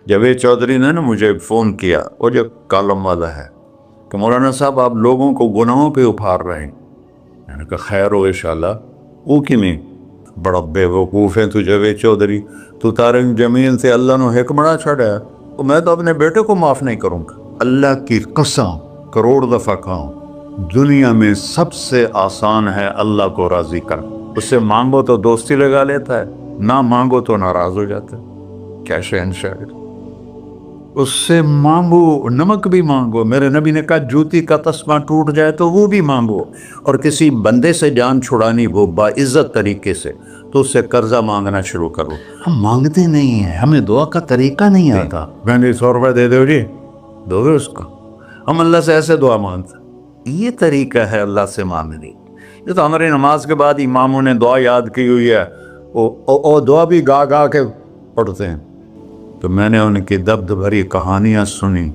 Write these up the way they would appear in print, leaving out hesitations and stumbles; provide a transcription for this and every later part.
جاوید چودھری نے نا مجھے فون کیا، وہ جو کالم والا ہے، کہ مولانا صاحب آپ لوگوں کو گناہوں پہ اپھار رہے ہیں۔ میں نے کہا خیر ہو انشاءاللہ۔ وہ کی نہیں بڑا بے وقوف ہے تو جاوید چودھری، تو تارنگ زمین سے اللہ نے حکمراں چھڑا ہے، تو میں تو اپنے بیٹے کو معاف نہیں کروں گا۔ اللہ کی قسم کروڑ دفعہ کہوں، دنیا میں سب سے آسان ہے اللہ کو راضی کرنا۔ اس سے مانگو تو دوستی لگا لیتا ہے، نہ مانگو تو ناراض ہو جاتا ہے۔ کیا شہنشاہ! اس سے مانگو، نمک بھی مانگو۔ میرے نبی نے کہا جوتی کا تسمہ ٹوٹ جائے تو وہ بھی مانگو، اور کسی بندے سے جان چھڑانی ہو باعزت طریقے سے تو اس سے قرضہ مانگنا شروع کرو۔ ہم مانگتے نہیں ہیں، ہمیں دعا کا طریقہ نہیں آتا۔ میں نے 100 روپے دے دو جی، دو گے اس کو؟ ہم اللہ سے ایسے دعا مانگتے ہیں۔ یہ طریقہ ہے اللہ سے مانگنے۔ یہ تو ہماری نماز کے بعد اماموں نے دعا یاد کی ہوئی ہے، وہ دعا بھی گا گا کے پڑھتے ہیں۔ تو میں نے ان کی درد بھری کہانیاں سنی،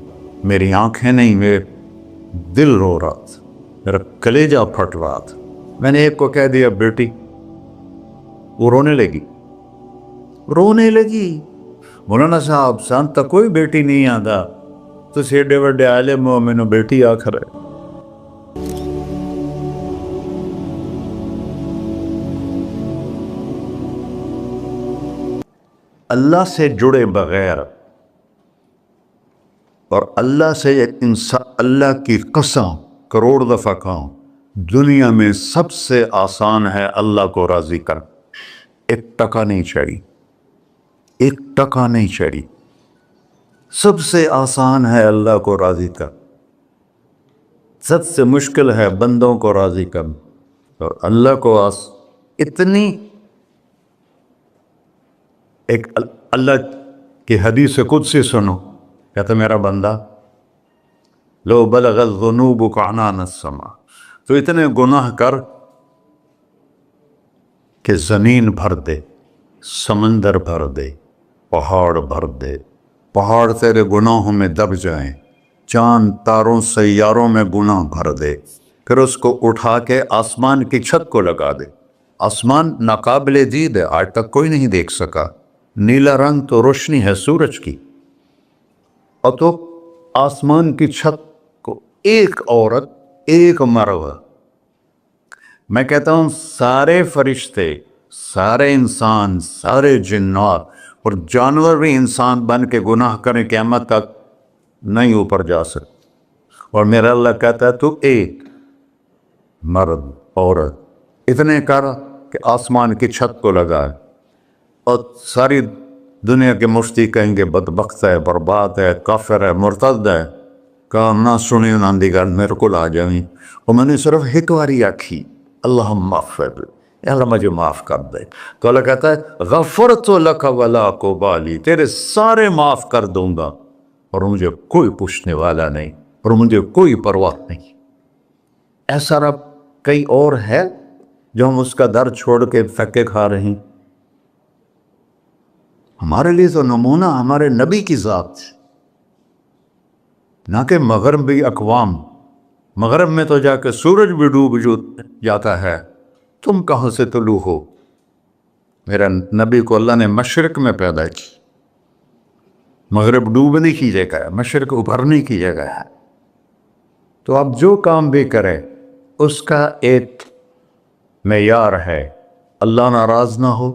میری آنکھیں نہیں، میرے دل رو رہا تھا، میرا کلیجہ پھٹ رہا تھا۔ میں نے ایک کو کہہ دیا بیٹی، وہ رونے لگی۔ مولانا صاحب سان تک کوئی بیٹی نہیں آتا، تو ایڈے وڈے عالم ہو، میں نے بیٹی آخر ہے۔ اللہ سے جڑے بغیر اور اللہ سے انسان، اللہ کی قسم کروڑ دفعہ کہوں، دنیا میں سب سے آسان ہے اللہ کو راضی کر۔ ایک ٹکا نہیں چڑھی، ایک ٹکا نہیں چڑھی۔ سب سے آسان ہے اللہ کو راضی کر، سب سے مشکل ہے بندوں کو راضی کر۔ اور اللہ کو اتنی ایک اللہ کی حدیث قدسی سنو، کہتا میرا بندہ لو بلغ الذنوب عنان السماء، تو اتنے گناہ کر کہ زمین بھر دے، سمندر بھر دے، پہاڑ بھر دے، پہاڑ تیرے گناہوں میں دب جائیں، چاند تاروں سیاروں میں گناہ بھر دے، پھر اس کو اٹھا کے آسمان کی چھت کو لگا دے۔ آسمان ناقابل دید ہے، آج تک کوئی نہیں دیکھ سکا، نیلا رنگ تو روشنی ہے سورج کی، اور تو آسمان کی چھت کو ایک عورت، ایک مرد، میں کہتا ہوں سارے فرشتے، سارے انسان، سارے جنات اور جانور بھی انسان بن کے گناہ کریں قیامت تک نہیں اوپر جا سکتے، اور میرا اللہ کہتا ہے تو ایک مرد عورت اتنے کر کہ آسمان کی چھت کو لگائے، اور ساری دنیا کے مفتی کہیں گے بدبخت ہے، برباد ہے، کافر ہے، مرتد ہے۔ کہا نہ سنی نہ دیگر میرے کو آ جائیں، اور میں نے صرف ایک باری آکھی اللہم اغفر، اللہ مجھے معاف کر دے، تو اللہ کہتا ہے غفرت لک ولا ابالی، تیرے سارے معاف کر دوں گا اور مجھے کوئی پوچھنے والا نہیں، اور مجھے کوئی پرواہ نہیں۔ ایسا رب کئی اور ہے جو ہم اس کا در چھوڑ کے پھکے کھا رہے ہیں؟ ہمارے لیے تو نمونہ ہمارے نبی کی ذات، نہ کہ مغربی اقوام۔ مغرب میں تو جا کے سورج بھی ڈوب جاتا ہے، تم کہاں سے طلوع ہو؟ میرا نبی کو اللہ نے مشرق میں پیدا کی، مغرب ڈوبنے کی جگہ ہے، مشرق ابھرنے کی جگہ ہے۔ تو آپ جو کام بھی کریں اس کا ایک معیار ہے، اللہ ناراض نہ ہو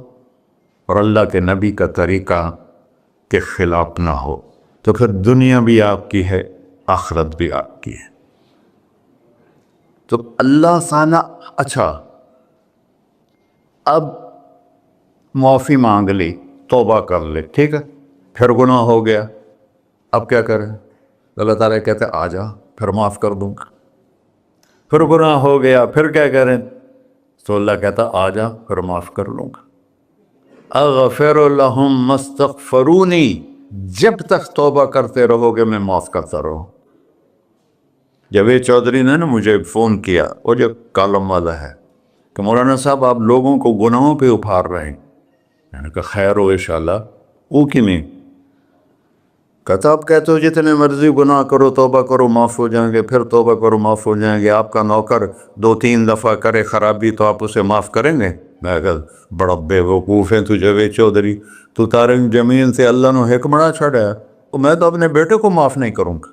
اور اللہ کے نبی کا طریقہ کے خلاف نہ ہو، تو پھر دنیا بھی آپ کی ہے، آخرت بھی آپ کی ہے۔ تو اللہ سانا اچھا، اب معافی مانگ لی، توبہ کر لے، ٹھیک ہے، پھر گناہ ہو گیا، اب کیا کریں؟ اللہ تعالیٰ کہتے آ جا پھر معاف کر دوں گا۔ پھر گناہ ہو گیا، پھر کیا کریں؟ تو اللہ کہتا آ جا پھر معاف کر لوں گا۔ اغفر لہم مستغفرونی، جب تک توبہ کرتے رہو گے میں معاف کرتا رہوں۔ جاوید چودھری نے نا مجھے فون کیا، وہ جو کالم والا ہے، کہ مولانا صاحب آپ لوگوں کو گناہوں پہ اپھار رہے ہیں۔ میں نے کہا خیر ہو انشاءاللہ۔ وہ کی نہیں کہتا آپ کہتے ہو جتنے مرضی گناہ کرو توبہ کرو معاف ہو جائیں گے، پھر توبہ کرو معاف ہو جائیں گے، آپ کا نوکر 2-3 دفعہ کرے خرابی تو آپ اسے معاف کریں گے؟ میں کہا بڑا بے وقوف ہے تجھے چودھری، تو تارے زمین سے اللہ نے حکمڑا چھڑا ہے، تو میں تو اپنے بیٹے کو معاف نہیں کروں گا۔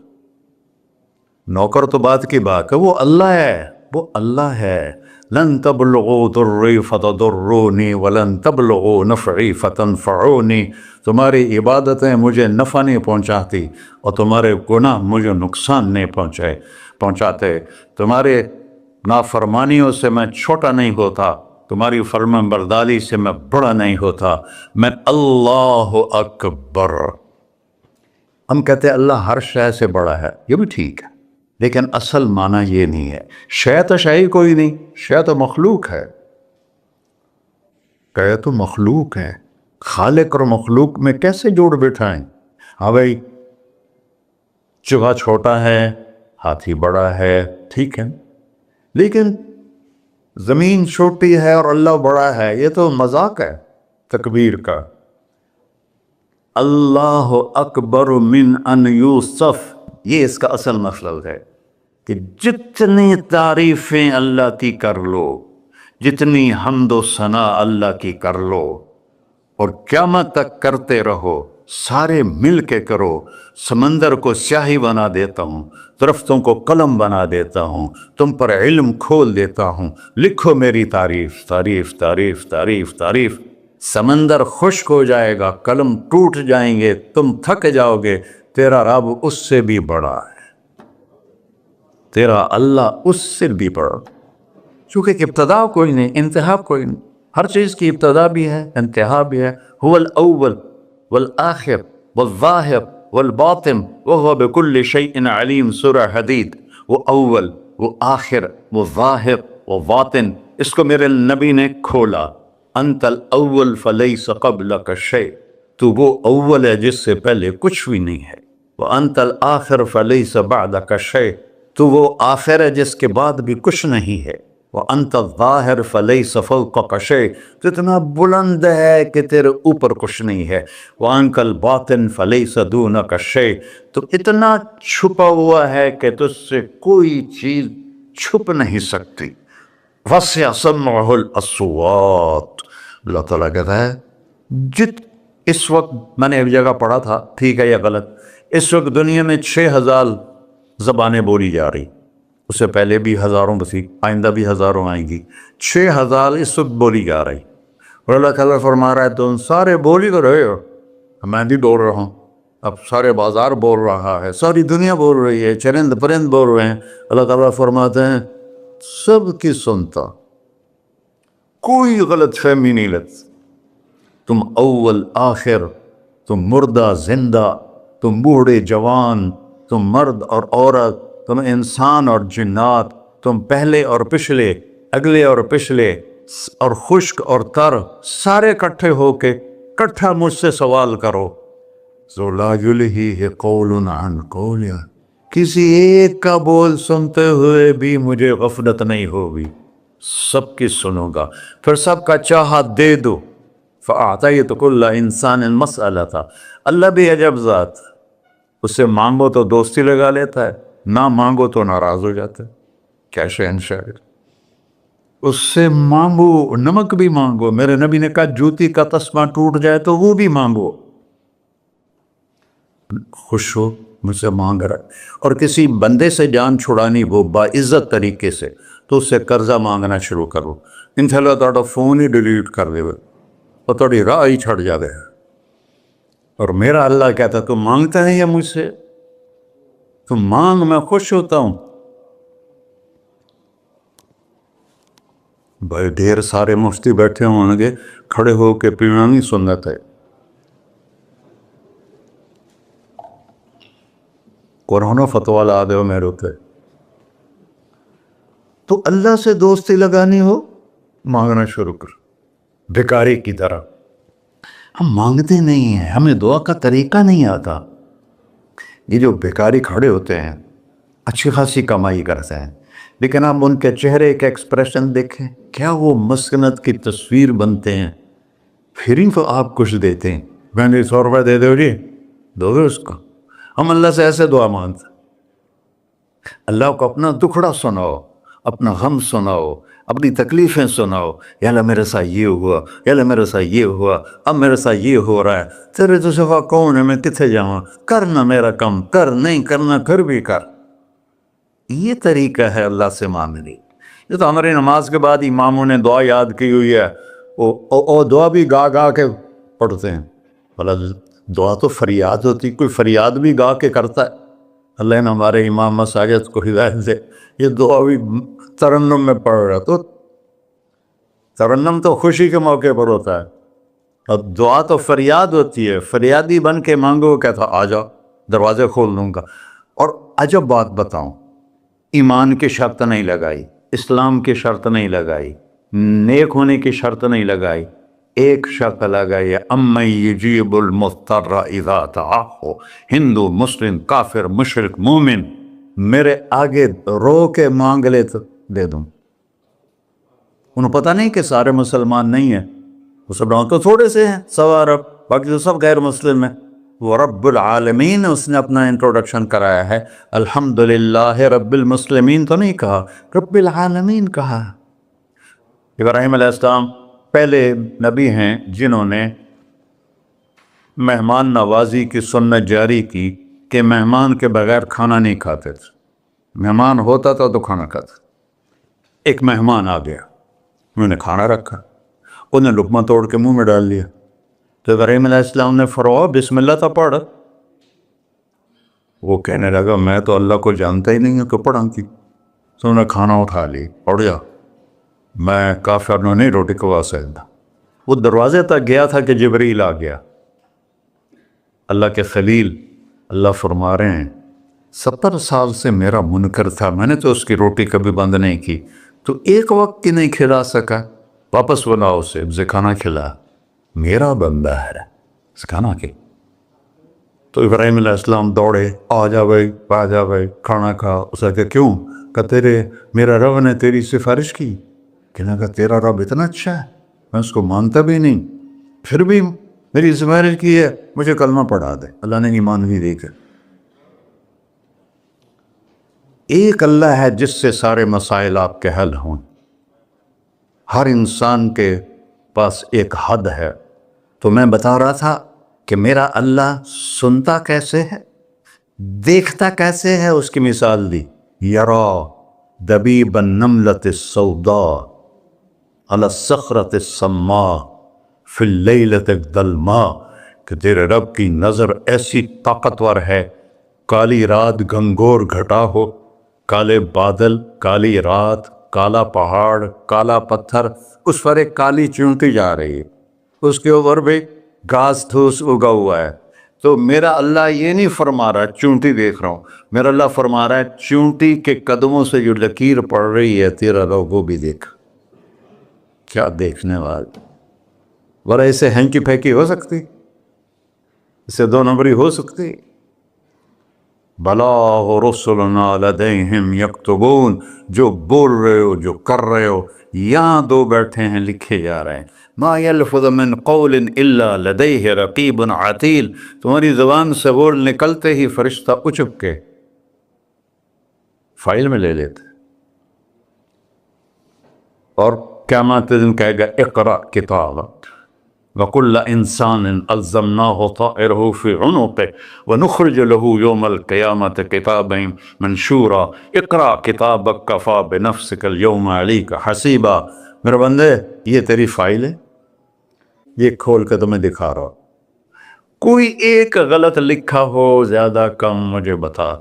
نوکر تو بات کی بات ہے، وہ اللہ ہے، وہ اللہ ہے۔ لن تبلغوا ضری فتضرونی ولن تبلغوا نفعی فتنفعونی، تمہاری عبادتیں مجھے نفع نہیں پہنچاتی اور تمہارے گناہ مجھے نقصان نہیں پہنچاتے، تمہارے نافرمانیوں سے میں چھوٹا نہیں ہوتا، تمہاری فرمان برداری سے میں بڑا نہیں ہوتا، میں اللہ اکبر۔ ہم کہتے ہیں اللہ ہر شے سے بڑا ہے، یہ بھی ٹھیک ہے، لیکن اصل معنی یہ نہیں ہے۔ شے تو شے ہی کوئی نہیں، شے تو مخلوق ہے، کہ تو مخلوق ہے، خالق اور مخلوق میں کیسے جوڑ بٹھائیں؟ ہاں بھائی، چوہا چھوٹا ہے، ہاتھی بڑا ہے، ٹھیک ہے، لیکن زمین چھوٹی ہے اور اللہ بڑا ہے، یہ تو مذاق ہے تکبیر کا۔ اللہ اکبر من ان یوصف، یہ اس کا اصل مطلب ہے کہ جتنی تعریفیں اللہ کی کر لو، جتنی حمد و ثنا اللہ کی کر لو، اور قیامت تک کرتے رہو، سارے مل کے کرو۔ سمندر کو سیاہی بنا دیتا ہوں، درختوں کو قلم بنا دیتا ہوں، تم پر علم کھول دیتا ہوں، لکھو میری تعریف، تعریف تعریف تعریف تعریف۔ سمندر خشک ہو جائے گا، قلم ٹوٹ جائیں گے، تم تھک جاؤ گے، تیرا رب اس سے بھی بڑا ہے، تیرا اللہ اس سے بھی بڑا، چونکہ ابتدا کوئی نہیں، انتہا کوئی نہیں۔ ہر چیز کی ابتدا بھی ہے، انتہا بھی ہے۔ هو الاول والآخر والظاہر والباطن وهو بكل شيء علیم، سورہ حدید۔ وہ اول، وہ آخر، وہ ظاہر، وہ باطن، اس کو میرے نبی نے کھولا۔ انت الاول فلیس قبلک شیء، تو وہ اول ہے جس سے پہلے کچھ بھی نہیں ہے۔ وانت الآخر فلیس بعدک شیء، تو وہ آخر ہے جس کے بعد بھی کچھ نہیں ہے۔ وانت الظاہر فلیس فوقک شیء، تو اتنا بلند ہے کہ تیرے اوپر کچھ نہیں ہے۔ وانت الباطن فلیس دونک شیء، تو اتنا چھپا ہوا ہے کہ تجھ سے کوئی چیز چھپ نہیں سکتی۔ وسع سمعہ الاصوات، اللہ تعالیٰ کہتا ہے اس وقت میں نے ایک جگہ پڑھا تھا، ٹھیک ہے یا غلط، اس وقت دنیا میں 6000 زبانیں بولی جا رہی، اس سے پہلے بھی ہزاروں بسی، آئندہ بھی ہزاروں آئیں گی، 6000 اس وقت بولی جا رہی، اور اللہ تعالیٰ فرما رہا ہے تم سارے بولی تو رہے ہو، میں بھی بول رہا ہوں، اب سارے بازار بول رہا ہے، ساری دنیا بول رہی ہے، چرند پرند بول رہے ہیں۔ اللہ تعالیٰ فرماتے ہیں سب کی سنتا، کوئی غلط فہمی نہیں لگتی، تم اول آخر، تم مردہ زندہ، تم بوڑھے جوان، تم مرد اور عورت، تم انسان اور جنات، تم پہلے اور پچھلے، اگلے اور پچھلے، اور خشک اور تر، سارے اکٹھے ہو کے اکٹھا مجھ سے سوال کرو۔ ذو لا یلہیہ قول عن قول، کسی ایک کا بول سنتے ہوئے بھی مجھے غفلت نہیں ہوگی، سب کی سنوں گا، پھر سب کا چاہا دے دو۔ فَأَعْطَيْتُ كُلَّ إِنسَانٍ مَسْأَلَةً، اللہ بھی عجب ذات، اس سے مانگو تو دوستی لگا لیتا ہے، نہ مانگو تو ناراض ہو جاتا ہے، کیا شہنشاہ، اس سے مانگو، نمک بھی مانگو، میرے نبی نے کہا جوتی کا تسمہ ٹوٹ جائے تو وہ بھی مانگو، خوش ہو مجھ سے مانگ رہا ہے۔ اور کسی بندے سے جان چھڑانی ہو باعزت طریقے سے تو اس سے قرضہ مانگنا شروع کرو، انشاءاللہ تھوڑا فون ہی ڈیلیٹ کر دے اور تھوڑی راہ ہی چھڑ جاوے۔ اور میرا اللہ کہتا تو مانگتا ہے یا مجھ سے، تو مانگ، میں خوش ہوتا ہوں۔ بھائی ڈھیر سارے مفتی بیٹھے ہوں گے، کھڑے ہو کے پینا نہیں سنت ہے، قرآن و فتویٰ لا دے ہو میرے پہ۔ تو اللہ سے دوستی لگانی ہو، مانگنا شروع کر، بھکاری کی طرح۔ ہم مانگتے نہیں ہیں، ہمیں دعا کا طریقہ نہیں آتا۔ یہ جو بھکاری کھڑے ہوتے ہیں اچھی خاصی کمائی کرتے ہیں، لیکن آپ ان کے چہرے کے ایکسپریشن دیکھیں، کیا وہ مسکنت کی تصویر بنتے ہیں، پھر ہی تو آپ کچھ دیتے ہیں، میں نے 100 روپے دے دو جی، دو گے اس کو؟ ہم اللہ سے ایسے دعا مانگتے ہیں، اللہ کو اپنا دکھڑا سناؤ، اپنا غم سناؤ، اپنی تکلیفیں سناؤ، یا اللہ میرے ساتھ یہ ہوا، یا اللہ میرے ساتھ یہ ہوا، اب میرے ساتھ یہ ہو رہا ہے، تیرے تو سوا کون ہے، میں کتنے جاؤں، کرنا میرا کم، کر نہیں کرنا پھر بھی کر۔ یہ طریقہ ہے اللہ سے مانگنے۔ یہ تو ہماری نماز کے بعد اماموں نے دعا یاد کی ہوئی ہے، وہ دعا بھی گا گا کے پڑھتے ہیں۔ بھلا دعا تو فریاد ہوتی، کوئی فریاد بھی گا کے کرتا ہے؟ اللہ نے ہمارے امام مساجد کو ہدایت دے، یہ دعا بھی ترنم میں پڑھ رہا، تو ترنم تو خوشی کے موقع پر ہوتا ہے، اب دعا تو فریاد ہوتی ہے، فریادی بن کے مانگو، کہتا آ جاؤ دروازے کھول دوں گا۔ اور عجب بات بتاؤں، ایمان کی شرط نہیں لگائی، اسلام کی شرط نہیں لگائی، نیک ہونے کی شرط نہیں لگائی، ایک شرط لگائی ہے، امن یجیب المضطر اذا دعاہ۔ ہندو، مسلم، کافر، مشرک، مومن میرے آگے رو کے مانگ لے تو دے دوں۔ انہوں پتہ نہیں کہ سارے مسلمان نہیں ہیں، مسلمان تو تھوڑے سے ہیں، 100 ارب، باقی تو سب غیر مسلم ہیں۔ وہ رب العالمین اس نے اپنا انٹروڈکشن کرایا ہے، الحمدللہ رب المسلمین تو نہیں کہا، رب العالمین کہا۔ ابراہیم علیہ السلام پہلے نبی ہیں جنہوں نے مہمان نوازی کی سنت جاری کی کہ مہمان کے بغیر کھانا نہیں کھاتے تھے، مہمان ہوتا تھا تو کھانا کھاتے۔ ایک مہمان آ گیا، انہوں نے کھانا رکھا، انہیں لقمہ توڑ کے منہ میں ڈال لیا، تو ابراہیم علیہ السلام نے فرمایا بسم اللہ تو پڑھ۔ وہ کہنے لگا میں تو اللہ کو جانتا ہی نہیں ہوں کہ پڑھا کی، تو انہوں نے کھانا اٹھا لی، پڑھ جا، میں کافر نو نہیں روٹی کھوا سکتا۔ وہ دروازے تک گیا تھا کہ جبریل آ گیا، اللہ کے خلیل، اللہ فرما رہے ہیں 70 سال سے میرا منکر تھا، میں نے تو اس کی روٹی کبھی بند نہیں کی، تو ایک وقت کی نہیں کھلا سکا، واپس بلاؤ اسے، اسے کھانا کھلا، میرا بندہ ہے، اس کھانا کے۔ تو ابراہیم علیہ السلام دوڑے، آ جا بھائی، آ جا بھائی، کھانا کھا۔ اسے کہ کیوں؟ کہ میرا رب نے تیری سفارش کی۔ کہنے لگا تیرا رب اتنا اچھا ہے، میں اس کو مانتا بھی نہیں، پھر بھی میری سفارش کی ہے، مجھے کلمہ پڑھا دے۔ اللہ نے ایمان بھی دے کر۔ ایک اللہ ہے جس سے سارے مسائل آپ کے حل ہوں۔ ہر انسان کے پاس ایک حد ہے، تو میں بتا رہا تھا کہ میرا اللہ سنتا کیسے ہے، دیکھتا کیسے ہے، اس کی مثال دی، یرا دبیب النملۃ السوداء علی الصخرۃ الصماء فی اللیلۃ الظلماء، کہ تیرے رب کی نظر ایسی طاقتور ہے، کالی رات گھنگور گھٹا ہو، کالے بادل، کالی رات، کالا پہاڑ، کالا پتھر، اس پر ایک کالی چونٹی جا رہی ہے، اس کے اوپر بھی گھاس دھوس اگا ہوا ہے۔ تو میرا اللہ یہ نہیں فرما رہا چونٹی دیکھ رہا ہوں، میرا اللہ فرما رہا ہے چونٹی کے قدموں سے جو لکیر پڑ رہی ہے تیرا رب وہ بھی دیکھ۔ کیا دیکھنے والا، ورہ اسے ہینکی پھینکی ہو سکتی، اسے 2 نمبری ہو سکتی؟ بلاغ رسلنا لدیہم یکتبون، جو بول رہے ہو، جو کر رہے ہو، یہاں 2 بیٹھے ہیں، لکھے جا رہے ہیں۔ ما یلفظ من قول الا لدیہ رقیب عتید، تمہاری زبان سے بول نکلتے ہی فرشتہ اچک کے فائل میں لے لیتے، اور قیامت دن کہے گا اقرأ کتابک وَكُلَّ إِنسَانٍ أَلْزَمْنَاهُ طَائِرَهُ فِي عُنُقِهِ وَنُخْرِجُ لَهُ يَوْمَ الْقِيَامَةِ كِتَابًا مَنْشُورًا اقرأ کتابک کفیٰ بنفسک اليوم علیک حسیبا۔ میرے بندے یہ تیری فائل ہے، یہ کھول کے تمہیں دکھا رہا ہوں، کوئی ایک غلط لکھا ہو زیادہ کم مجھے بتا۔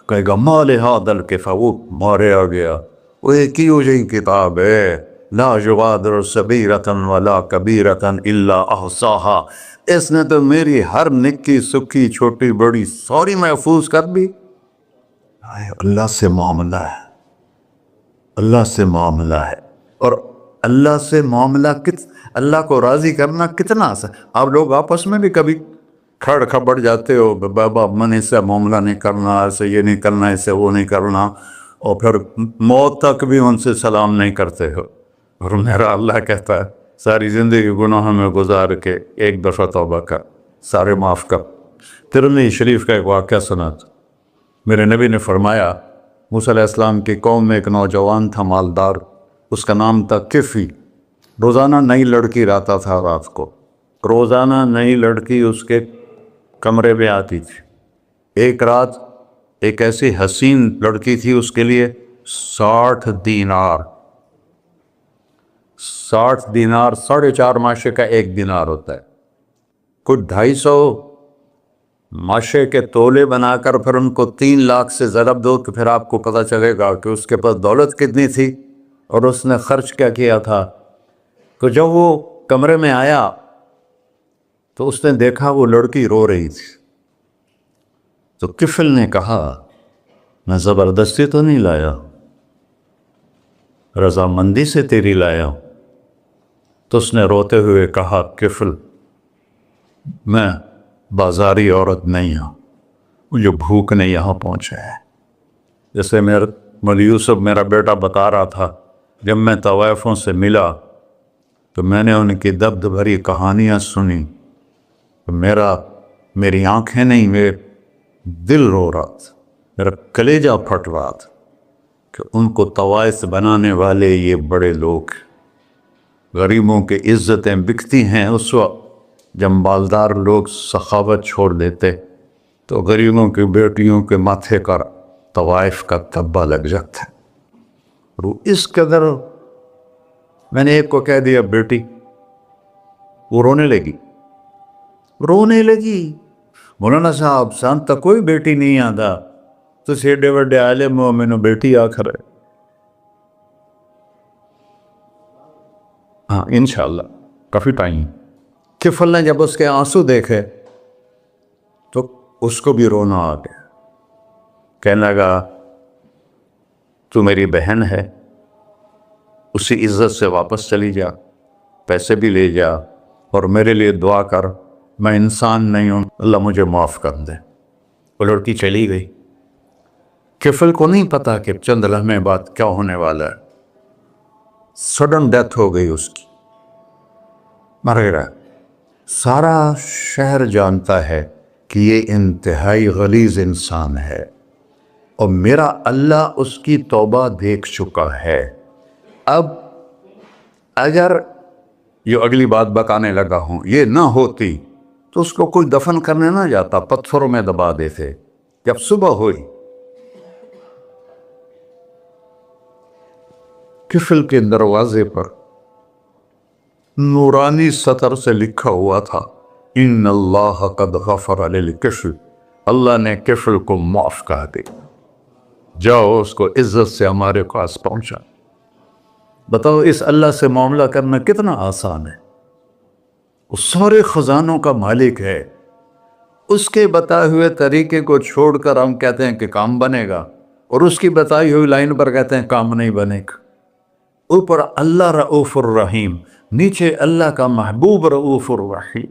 کہے گا ما لہذا الکتاب، وہ مارے آ گیا، وہ ایک ہی ہو جائے کتاب ہے، لا یغادر صغیرۃ ولا کبیرۃ الا احصاها، اس نے تو میری ہر نکی سکی چھوٹی بڑی ساری محفوظ کر دی۔ اللہ سے معاملہ ہے، اللہ سے معاملہ ہے، اور اللہ سے معاملہ اللہ کو راضی کرنا کتنا آسان۔ آپ لوگ آپس میں بھی کبھی کھڑ کھبڑ جاتے ہو، بابا من اس سے معاملہ نہیں کرنا، ایسے یہ نہیں کرنا، ایسے وہ نہیں کرنا، اور پھر موت تک بھی ان سے سلام نہیں کرتے ہو۔ اور میرا اللہ کہتا ہے ساری زندگی گناہوں میں گزار کے ایک دفعہ توبہ کر، سارے معاف کر۔ ترمذی شریف کا ایک واقعہ سنا تھا، میرے نبی نے فرمایا موسیٰ علیہ السلام کی قوم میں ایک نوجوان تھا مالدار، اس کا نام تھا کفی. روزانہ نئی لڑکی لاتا تھا رات کو، روزانہ نئی لڑکی اس کے کمرے میں آتی تھی. ایک رات ایک ایسی حسین لڑکی تھی، اس کے لیے 60 دینار 4.5 ماشے کا 1 دینار ہوتا ہے، کچھ 250 ماشے کے تولے بنا کر پھر ان کو 3 لاکھ سے ضرب دو تو پھر آپ کو پتہ چلے گا کہ اس کے پاس دولت کتنی تھی اور اس نے خرچ کیا کیا تھا. تو جب وہ کمرے میں آیا تو اس نے دیکھا وہ لڑکی رو رہی تھی. تو کفل نے کہا میں زبردستی تو نہیں لایا، رضامندی سے تیری لایا ہوں. تو اس نے روتے ہوئے کہا کفل میں بازاری عورت نہیں ہوں، مجھے بھوک نے یہاں پہنچا ہے. جیسے مولی یوسف میرا بیٹا بتا رہا تھا، جب میں طوائفوں سے ملا تو میں نے ان کی درد بھری کہانیاں سنی تو میری آنکھیں نہیں، میرے دل رو رہا تھا، میرا کلیجہ پھٹ رہا تھا کہ ان کو طوائف بنانے والے یہ بڑے لوگ. غریبوں کی عزتیں بکتی ہیں اس وقت جب مالدار لوگ سخاوت چھوڑ دیتے تو غریبوں کی بیٹیوں کے ماتھے پر طوائف کا تبا لگ جاتا ہے. اور اس قدر میں نے ایک کو کہہ دیا بیٹی، وہ رونے لگی. مولانا صاحب سان تا کوئی بیٹی نہیں آتا تو ایڈے وڈے عالم ہو، میں نے بیٹی آخر ہے. ہاں انشاءاللہ کافی ٹائم. کفل نے جب اس کے آنسو دیکھے تو اس کو بھی رونا آ گیا. کہنے لگا تو میری بہن ہے، اسی عزت سے واپس چلی جا، پیسے بھی لے جا اور میرے لیے دعا کر، میں انسان نہیں ہوں، اللہ مجھے معاف کر دے. وہ لڑکی چلی گئی. کفل کو نہیں پتا کہ چند لمحے بعد کیا ہونے والا ہے. سڈن ڈیتھ ہو گئی اس کی، مر گیا. سارا شہر جانتا ہے کہ یہ انتہائی غلیظ انسان ہے اور میرا اللہ اس کی توبہ دیکھ چکا ہے. اب اگر یہ اگلی بات بتانے لگا ہوں یہ نہ ہوتی تو اس کو کوئی دفن کرنے نہ جاتا، پتھروں میں دبا دیتے. جب صبح ہوئی کفل کے دروازے پر نورانی سطر سے لکھا ہوا تھا ان اللہ قد غفر للکفل، اللہ نے کفل کو معاف کر دے، جاؤ اس کو عزت سے ہمارے پاس پہنچا. بتاؤ اس اللہ سے معاملہ کرنا کتنا آسان ہے. وہ سارے خزانوں کا مالک ہے، اس کے بتائے ہوئے طریقے کو چھوڑ کر ہم کہتے ہیں کہ کام بنے گا اور اس کی بتائی ہوئی لائن پر کہتے ہیں کام نہیں بنے گا. اوپر اللہ رؤوف الرحیم، نیچے اللہ کا محبوب رؤوف الرحیم.